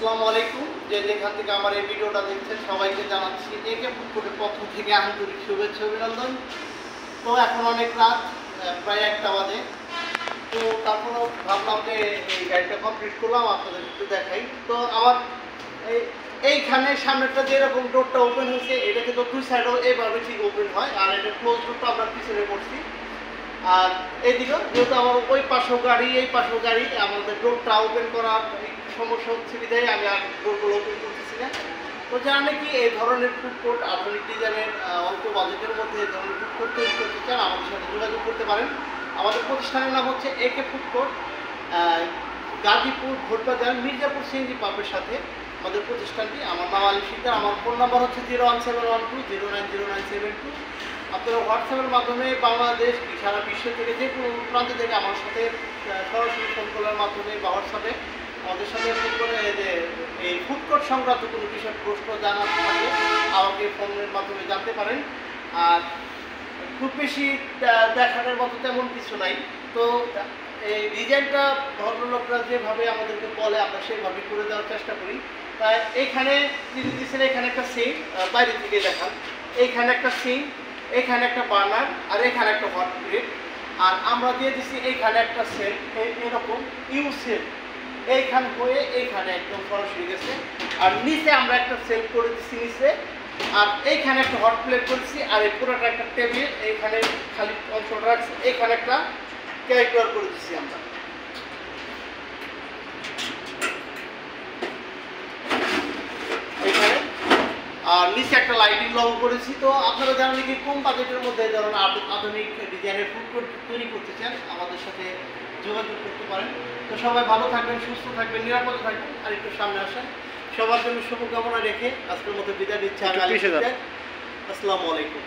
আসসালামু আলাইকুম। যে যেখান থেকে আমার এই ভিডিওটা দেখছেন সবাইকে জানাচ্ছি একে ফুডকোর্টের পক্ষ থেকে আন্তরিক শুভেচ্ছা অভিনন্দন। তো এখন অনেক রাত, প্রায় 1টা বাজে। তো তারপরেও ভাবলাম যে এই গাড়িটা কমপ্লিট করলাম, আপনাদের একটু দেখাই। তো আমার এইখানে সামনেরটা যেরকম ডোরটা ওপেন হয়েছে, এটা কিন্তু দুই সাইডও এইভাবে ঠিক ওপেন হয়, আর এটা ক্লোজ ডোরটা আমরা পিছনে করছি। আর এইদিকেও যেহেতু আমার ওই পাশেও গাড়ি এই পাশেও গাড়ি, আমাদের ডোরটা ওপেন করার সমস্যা হচ্ছে বিধায় আমি আর ডোরগুলো ওপেন করতেছি না। তো যারা নাকি এই ধরনের ফুডকোর্ট আধুনিক ডিজাইনের অল্প বাজেটের মধ্যে এই ধরনের ফুডকোর্ট তৈরি করতে চান, আমাদের সাথে যোগাযোগ করতে পারেন। আমাদের প্রতিষ্ঠানের নাম হচ্ছে একে ফুডকোর্ট, গাজীপুর ভোটবাজার মির্জাপুর সিএনজি পাম্পের সাথে আমাদের প্রতিষ্ঠানটি। আমার নাম আলী শিকদার, আমার ফোন নাম্বার হচ্ছে 01712090972। আপনারা হোয়াটসঅ্যাপের মাধ্যমে বাংলাদেশ কি সারা বিশ্ব থেকে যে কোনো প্রান্ত থেকে আমার সাথে সরাসরি ফোন করার মাধ্যমে বা হোয়াটসঅ্যাপে আমাদের সাথে ফোন করে যে এই ফুডকোর্ট সংক্রান্ত কোনো বিষয়ে প্রশ্ন জানার থাকে আমাকে ফোনের মাধ্যমে জানতে পারেন। আর খুব বেশি দেখানোর মতো তেমন কিছু নাই। তো এই ডিজাইনটা ভদ্রলোকরা যেভাবে আমাদেরকে বলে আমরা সেইভাবে করে দেওয়ার চেষ্টা করি। তাই এইখানে যিনি দিয়েছেন এখানে একটা সিঙ্ক, বাইরে থেকে দেখান, এইখানে একটা সিঙ্ক, এখানে একটা বার্নার, আর এখানে একটা হট প্লেট। আর আমরা দিয়ে দিচ্ছি এইখানে একটা সেল, এরকম ইউ সেল এইখান হয়ে এইখানে একদম সরাসরি গেছে। আর নিচে আমরা একটা সেল করে দিচ্ছি নিচে, আর এইখানে একটা হট প্লেট করেছি, আর এই পুরোটা একটা টেবিল, এইখানে খালি অংশটা রাখছি, এইখানে একটা ক্যারেক্টার করে দিচ্ছি আমরা। এইখানে আর নিচে একটা লাইটিং লগো করেছি। তো আপনারা যারা নাকি কম বাজেটের মধ্যে ধরুন আধুনিক ডিজাইনের ফুডকোর্ট তৈরি করতে চান, আমাদের সাথে যোগাযোগ করতে পারেন। তো সবাই ভালো থাকবেন, সুস্থ থাকবেন, নিরাপদে থাকবেন, আর একটু সামনে আসেন। সবার জন্য শুভকামনা রেখে আজকের মতো বিদায় দিচ্ছি আমি। আসসালামু আলাইকুম।